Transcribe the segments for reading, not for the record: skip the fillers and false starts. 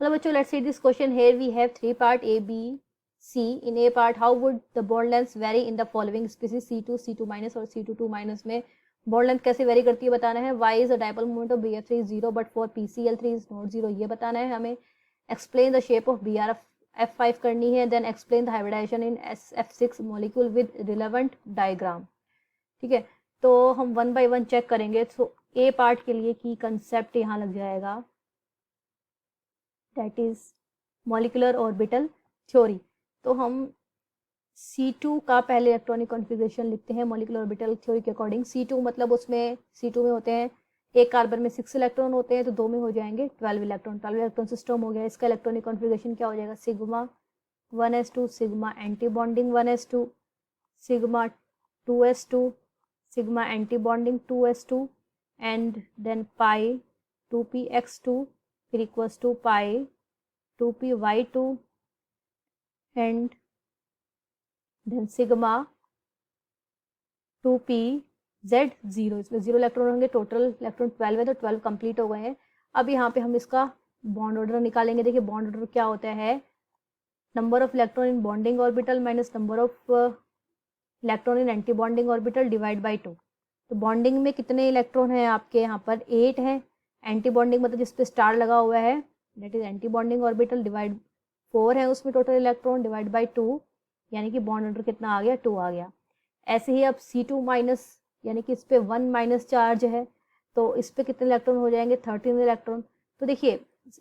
मतलब बच्चों let's see this question, here we have three part A B C. In A part how would the bond length vary in the following species C2 C2 minus और C2 minus में bond length कैसे very करती है बताना है. Why is the dipole moment of BF3 0 but for PCl3 is not 0 ये बताना है हमें. Explain the shape of BR F5 करनी है. Then explain the hybridisation in SF6 molecule with relevant diagram. ठीक है, तो हम वन बाय वन चेक करेंगे. तो ए पार्ट के लिए की कंसेप्ट यहाँ लग जाएगा, that is molecular orbital theory. तो हम C2 का पहले इलेक्ट्रॉनिक कॉन्फ़िगरेशन लिखते हैं मॉलिकुलर ऑर्बिटल थ्योरी के अकॉर्डिंग. C2 मतलब उसमें C2 में होते हैं एक कार्बन में 6 इलेक्ट्रॉन होते हैं, तो दो में हो जाएंगे 12 इलेक्ट्रॉन. 12 इलेक्ट्रॉन सिस्टम हो गया. इसका इलेक्ट्रॉनिक कॉन्फ़िगरेशन क्या हो जाएगा, sigma 1s2, sigma anti bonding 1s2, sigma 2s2, sigma anti bonding 2s2 and then pi 2px2 फिर equals to pi 2py2 and then sigma 2pz0. इसमें 0 इलेक्ट्रॉन होंगे, टोटल इलेक्ट्रॉन 12 है, तो 12 कंप्लीट हो गए हैं. अब यहाँ पे हम इसका बॉन्ड ऑर्डर निकालेंगे. देखिए बॉन्ड ऑर्डर क्या होता है, number of electron in bonding orbital minus number of electron in anti bonding orbital divide by 2. तो बॉन्डिंग में कितने इलेक्ट्रॉन है आपके यहाँ पर 8 है. एंटी बॉन्डिंग मतलब जिसपे स्टार लगा हुआ है that is anti bonding orbital divide 4 है उसमें टोटल इलेक्ट्रॉन डिवाइड बाई 2, यानी कि बॉन्ड ऑर्डर कितना आ गया 2 आ गया. ऐसे ही अब C2 माइनस यानी कि इस पे 1 माइनस चार्ज है, तो इस पे कितने इलेक्ट्रॉन हो जाएंगे 13 इलेक्ट्रॉन. तो देखिए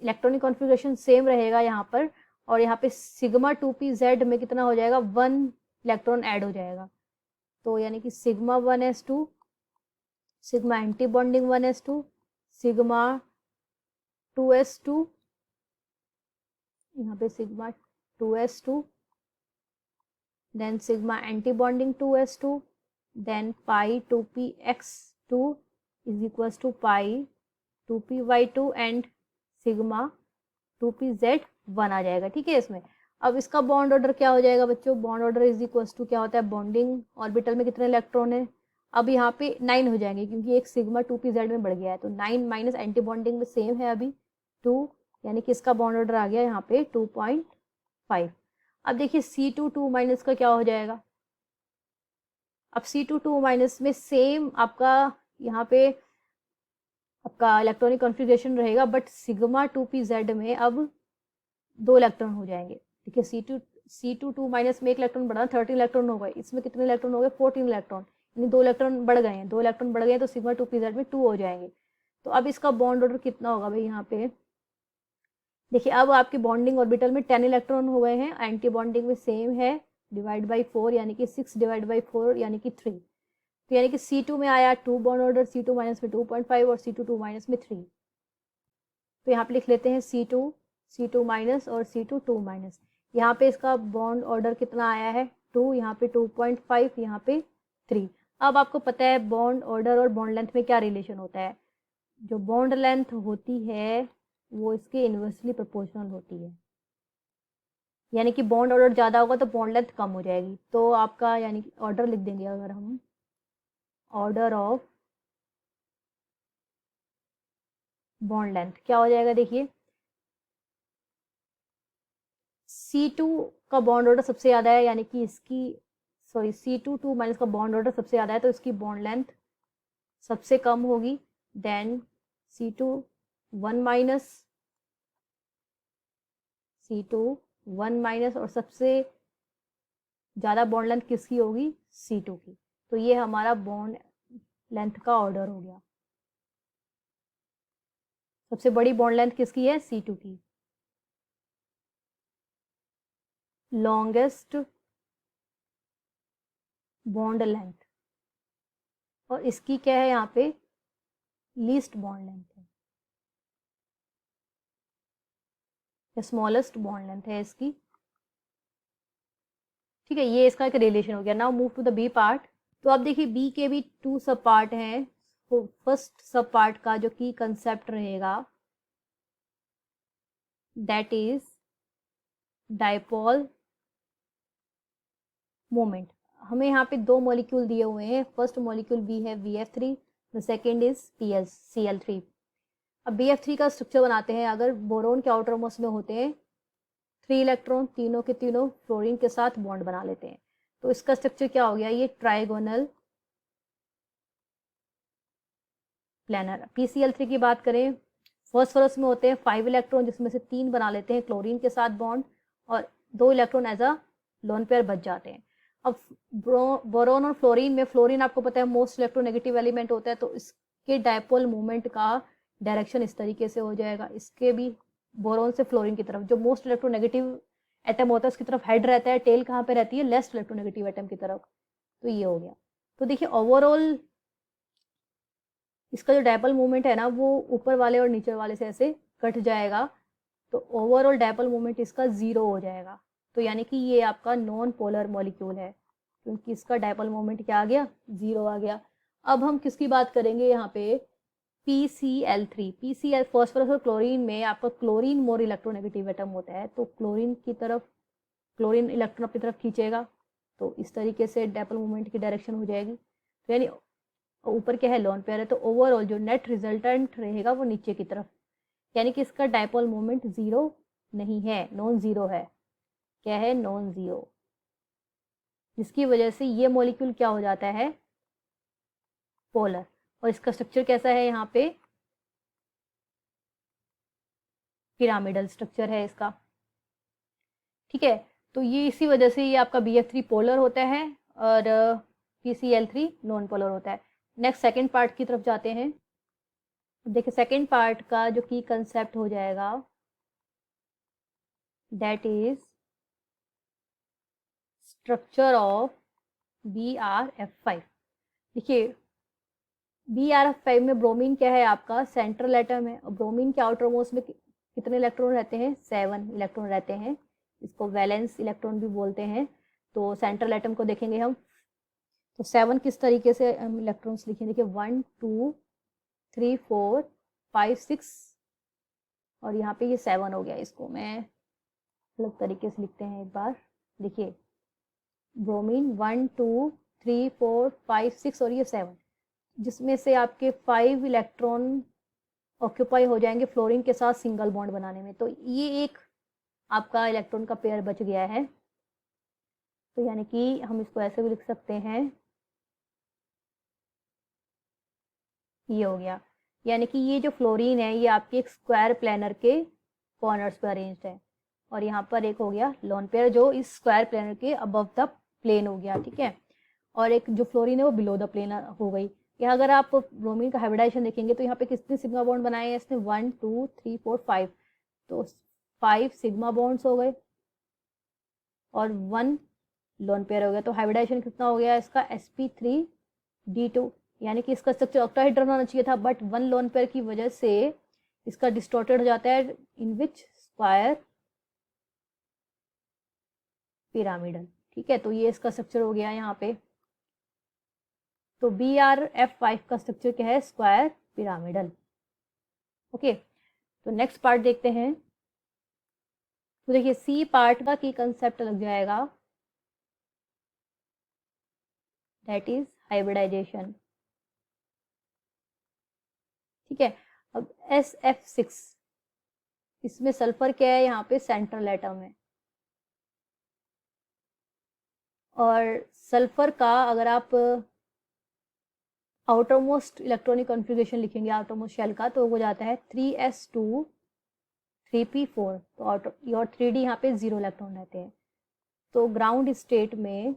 इलेक्ट्रॉनिक कॉन्फ़िगरेशन सेम रहेगा यहाँ पर, और यहाँ पे सिग्मा 2pz में कितना हो जाएगा 1 इलेक्ट्रॉन ऐड हो जाएगा. तो यानी कि sigma 1s2, sigma anti bonding 1s2, sigma 2s2, यहाँ पे sigma 2s2, then sigma anti bonding 2s2, then pi 2px2 is equals to pi 2py2 and sigma 2pz1 आ जाएगा. ठीक है, इसमें अब इसका बॉन्ड ऑर्डर क्या हो जाएगा बच्चों, bond order is equals to क्या होता है, बॉन्डिंग ऑर्बिटल में कितने इलेक्ट्रॉन है, अब यहाँ पे 9 हो जाएंगे क्योंकि एक सिग्मा 2pz में बढ़ गया है. तो 9 माइनस एंटी बॉन्डिंग में सेम है अभी 2, यानी कि इसका बॉन्ड ऑर्डर आ गया यहाँ पे 2.5. अब देखिए C2 2 माइनस का क्या हो जाएगा, अब C2 2 माइनस में सेम आपका यहाँ पे आपका इलेक्ट्रॉनिक कॉन्फ़िगरेशन रहेगा, बट सिग्मा 2pz में अब 2 इलेक्ट्रॉन हो जाएंगे. देखिए C2 2 माइनस में एक इलेक्ट्रॉन बढ़ा 13 इलेक्ट्रॉन हो गए, इसमें कितने इलेक्ट्रॉन हो गए 14 इलेक्ट्रॉन, यानी 2 इलेक्ट्रॉन बढ़ गए हैं. 2 इलेक्ट्रॉन बढ़ गए तो सिग्मा 2pz में 2 हो जाएंगे. तो अब इसका बॉन्ड ऑर्डर कितना होगा भाई, यहाँ पे देखिए अब आपकी बॉन्डिंग ऑर्बिटल में 10 इलेक्ट्रॉन हो गए हैं, एंटी बॉन्डिंग में सेम है डिवाइड बाई 4 यानी कि 6 डिवाइड बाई 4 यानी कि 3. तो यानी कि C2 में आया 2 बॉन्ड ऑर्डर, C2 माइनस में 2.5 और C2 2 माइनस में 3. तो यहाँ पे लिख लेते हैं C2 माइनस और C2 2 माइनस. यहाँ पे इसका बॉन्ड ऑर्डर कितना आया है 2, यहाँ पे 2.5, यहाँ पे 3. अब आपको पता है बॉन्ड ऑर्डर और बॉन्ड लेंथ में क्या रिलेशन होता है, जो बॉन्ड लेंथ होती है वो इसके इन्वर्सली प्रोपोर्शनल होती है, यानी कि बॉन्ड ऑर्डर ज़्यादा होगा तो बॉन्ड लेंथ कम हो जाएगी. तो आपका यानी कि ऑर्डर लिख देंगे अगर हम, ऑर्डर ऑफ बॉन्ड लेंथ क्या हो जाएगा, देखिए C2 का बॉन्ड ऑर्डर सबसे ज़्यादा है, यानी कि इसकी C2 2 माइनस का बॉन्ड ऑर्डर सबसे ज़्यादा है, तो इसकी बॉन्ड लेंथ सबसे कम होगी. Then C2 1 minus, C2 1 minus, और सबसे ज़्यादा बॉन्ड लेंथ किसकी होगी C2 की. तो ये हमारा बॉन्ड लेंथ का ऑर्डर हो गया. सबसे बड़ी बॉन्ड लेंथ किसकी है C2 की. लॉन्गेस्ट बॉन्ड लेंथ, और इसकी क्या है यहाँ पे लीस्ट बॉन्ड लेंथ है, या स्मॉलेस्ट बॉन्ड लेंथ है इसकी. ठीक है, ये इसका एक रिलेशन हो गया. Now move to the B part. तो अब देखिए बी के भी 2 सब पार्ट हैं. तो फर्स्ट सब पार्ट का जो की कंसेप्ट रहेगा दैट इज डाइपोल मोमेंट. हमें यहाँ पे 2 मॉलिक्यूल दिए हुए हैं. फर्स्ट मॉलिक्यूल बी है VF3, the second is Cl3. अब BF3 का स्ट्रक्चर बनाते हैं। अगर बोरोन के आउटर मोस्ट में होते हैं 3 इलेक्ट्रॉन, तीनों के तीनों फ्लोरीन के साथ बॉन्ड बना लेते हैं। तो इसका स्ट्रक्चर क्या हो गया, ये ट्राइगोनल प्लेनर। PCl3 की बात करें, फॉस्फोरस में होते हैं 5 इलेक्ट्रॉन, जिसमें से 3 बना लेते हैं क्लोरीन के साथ बॉन्ड और 2 electron as a lone pair बच जाते हैं। अब बोरोन और फ्लोरीन में, फ्लोरीन आपको पता है मोस्ट इलेक्ट्रोनेगेटिव एलिमेंट होता है, तो इसके डायपोल मूवमेंट का डायरेक्शन इस तरीके से हो जाएगा। इसके भी बोरोन से फ्लोरीन की तरफ जो मोस्ट इलेक्ट्रोनेगेटिव एटम होता है उसकी तरफ हेड रहता है, टेल कहाँ पे रहती है, लेस इलेक्ट्रोनेगेटिव एटम की तरफ। तो ये हो गया। तो देखिए ओवरऑल इसका जो डायपोल मूवमेंट है ना वो ऊपर वाले और नीचे वाले से ऐसे कट जाएगा, तो ओवरऑल डायपोल मूवमेंट इसका 0 हो जाएगा। तो यानी कि ये आपका नॉन पोलर मॉलिक्यूल है, क्योंकि इसका डायपोल मूवमेंट क्या आ गया, 0 आ गया। अब हम किसकी बात करेंगे यहाँ पे, PCl3। PCl फॉस्फोरस और क्लोरीन में आपका क्लोरीन मोर इलेक्ट्रोनेगेटिव एटम होता है, तो क्लोरीन की तरफ क्लोरीन इलेक्ट्रॉन अपनी तरफ खींचेगा, तो इस तरीके से डायपोल मूवमेंट की डायरेक्शन हो जाएगी। तो यानी ऊपर क्या है, लोन पेयर है, तो ओवरऑल जो नेट रिजल्टेंट रहेगा वो नीचे की तरफ, यानी कि इसका डायपोल मोमेंट 0 नहीं है, नॉन जीरो है। क्या है, नॉन जीरो, जिसकी वजह से ये मॉलिक्यूल क्या हो जाता है, पोलर। और इसका स्ट्रक्चर कैसा है, यहाँ पे पिरामिडल स्ट्रक्चर है इसका। ठीक है, तो ये इसी वजह से ये आपका BF3 पोलर होता है और PCl3 नॉन पोलर होता है। नेक्स्ट सेकेंड पार्ट की तरफ जाते हैं। देखिए सेकेंड पार्ट का जो की कंसेप्ट हो जाएगा, that is structure of BrF5। देखिए BrF5 में ब्रोमीन क्या है, आपका सेंट्रल एटम है, और ब्रोमीन के आउटर मोस्ट में कितने इलेक्ट्रॉन रहते हैं, 7 इलेक्ट्रॉन रहते हैं। इसको वैलेंस इलेक्ट्रॉन भी बोलते हैं। तो सेंट्रल एटम को देखेंगे हम, तो 7 किस तरीके से हम इलेक्ट्रॉन्स लिखेंगे, देखिए 1 2 3 4 5 6 और यहाँ पे ये 7 हो गया। इसको मैं अलग तरीके से लिखते हैं एक बार। देखिए ब्रोमीन 1 2 3 4 5 6 और ये 7, जिसमें से आपके 5 इलेक्ट्रॉन ऑक्यूपाई हो जाएंगे फ्लोरीन के साथ सिंगल बॉन्ड बनाने में। तो ये एक आपका इलेक्ट्रॉन का पेयर बच गया है। तो यानी कि हम इसको ऐसे भी लिख सकते हैं, ये हो गया। यानी कि ये जो फ्लोरीन है ये आपके एक स्क्वायर प्लेनर के कॉर्नर्स पे अरेंज्ड है, और यहाँ पर एक हो गया लोन पेयर जो इस स्क्वायर प्लेनर के अबव द प्लेन हो गया। ठीक है, और एक जो फ्लोरीन है वो बिलो द प्लेन हो गई। यहाँ अगर आप ब्रोमीन का हाइब्रिडाइजेशन देखेंगे तो यहाँ पे कितने सिग्मा बॉन्ड बनाए हैं इसने, 1 2 3 4 5, तो 5 सिग्मा बॉन्ड्स हो गए और 1 लोन पेयर हो गया। तो हाइब्रिडाइजेशन कितना हो गया इसका, sp3d2, यानी कि इसका स्ट्रक्चर ऑक्टाहेड्रन होना चाहिए था, बट 1 लोन पेयर की वजह से इसका डिस्टॉर्टेड हो जाता है, इन विच स्क्वायर पिरामिडल। ठीक है, तो ये इसका स्ट्रक्चर हो गया यहाँ पे। तो BrF5 का स्ट्रक्चर क्या है, स्क्वायर पिरामिडल। ओके, तो नेक्स्ट पार्ट देखते हैं। तो देखिए सी पार्ट का की कंसेप्ट लग जाएगा, दैट इज हाइब्रिडाइजेशन। ठीक है, अब SF6, इसमें सल्फर क्या है, यहाँ पे सेंट्रल एटम है, और सल्फर का अगर आप आउटर मोस्ट इलेक्ट्रॉनिक कॉन्फ़िगरेशन लिखेंगे आउटर मोस्ट शेल का, तो वो जाता है 3s2 3p4, तो आउटर और 3d यहाँ पे 0 इलेक्ट्रॉन रहते हैं। तो ग्राउंड स्टेट में,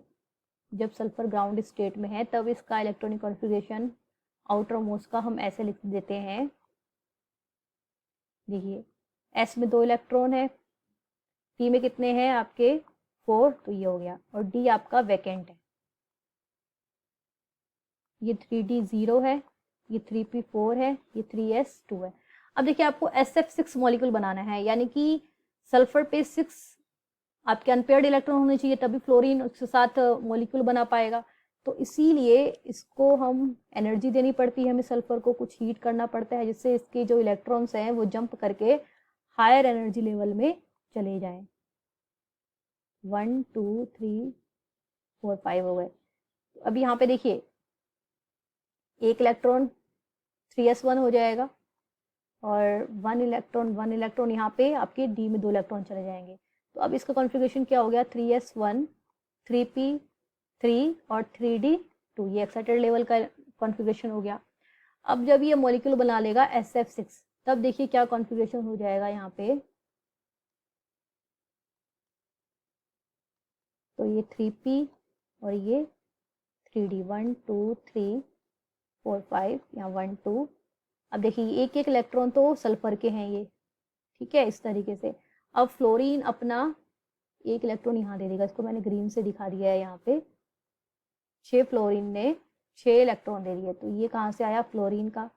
जब सल्फर ग्राउंड स्टेट में है तब इसका इलेक्ट्रॉनिक कॉन्फ़िगरेशन आउटर मोस्ट का हम ऐसे लिख देते हैं। देखिए s में 2 इलेक्ट्रॉन है, p में कितने हैं आपके 4, तो ये हो गया, और d आपका वैकेंट है। ये 3d 0 है, ये 3p4 है, ये 3s2 है। अब देखिए आपको SF6 मॉलिक्यूल बनाना है, यानी कि सल्फर पे 6 आपके अनपेयर्ड इलेक्ट्रॉन होने चाहिए, तभी फ्लोरीन उसके साथ मॉलिक्यूल बना पाएगा। तो इसीलिए इसको हम एनर्जी देनी पड़ती है, हमें सल्फर को कुछ हीट करना पड़ता है, जिससे इसके जो इलेक्ट्रॉन्स हैं वो जंप करके हायर एनर्जी लेवल में चले जाएं। 1 2 3 4 5 हो गए। तो अब यहाँ पे देखिए एक इलेक्ट्रॉन 3s1 हो जाएगा, और 1 इलेक्ट्रॉन यहाँ पे आपके डी में 2 इलेक्ट्रॉन चले जाएंगे। तो अब इसका कॉन्फ़िगरेशन क्या हो गया, 3s1 3p3 और 3d2, ये एक्साइटेड लेवल का कॉन्फ़िगरेशन हो गया। अब जब ये मॉलिक्यूल बना लेगा SF6, तब देखिए क्या कॉन्फ़िगरेशन हो जाएगा यहाँ पे। तो ये 3p और ये 3d, 1 2 3 4 5, यहाँ 1 2। अब देखिए एक एक इलेक्ट्रॉन तो सल्फर के हैं ये, ठीक है, इस तरीके से। अब फ्लोरीन अपना एक इलेक्ट्रॉन यहाँ दे देगा, इसको मैंने ग्रीन से दिखा दिया है यहाँ पे। 6 फ्लोरीन ने 6 इलेक्ट्रॉन दे दिए, तो ये कहाँ से आया, फ्लोरीन का।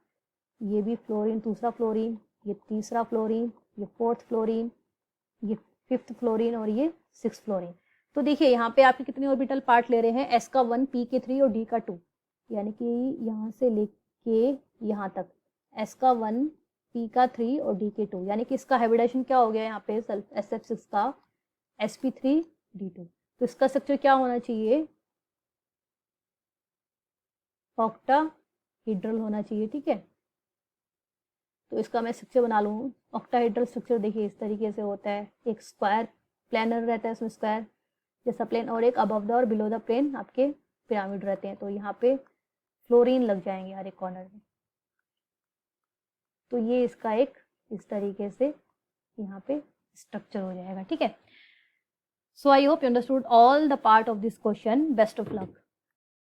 ये भी फ्लोरीन, दूसरा फ्लोरीन, ये तीसरा फ्लोरीन, ये 4th फ्लोरीन, ये 5th फ्लोरीन और ये 6th फ्लोरीन। तो देखिए यहाँ पे आपके कितने ऑर्बिटल पार्ट ले रहे हैं, S का 1, P के 3 और D का 2, यानी कि यहाँ से लेके यहाँ तक S का 1, P का 3 और D के 2, यानी कि इसका हाइब्रिडाइजेशन क्या हो गया यहाँ पे SF6 का sp3d2। तो इसका स्ट्रक्चर क्या होना चाहिए, ऑक्टाहेड्रल होना चाहिए, ठीक है। तो इसका मैं स्ट्रक्चर बना लूँ। ऑक्टाहेड्रल स्ट्रक्चर देखिए इस तरीके से होता है, एक स्क्वायर प्लेनर रहता है, इसमें स्क्वायर जैसा प्लेन, और एक अबव द और बिलो द प्लेन आपके पिरामिड रहते हैं। तो यहाँ पे फ्लोरीन लग जाएंगे हर एक कॉर्नर में। तो ये इसका एक इस तरीके से यहाँ पे स्ट्रक्चर हो जाएगा, ठीक है। So I hope you understood all the part of this question. Best of luck.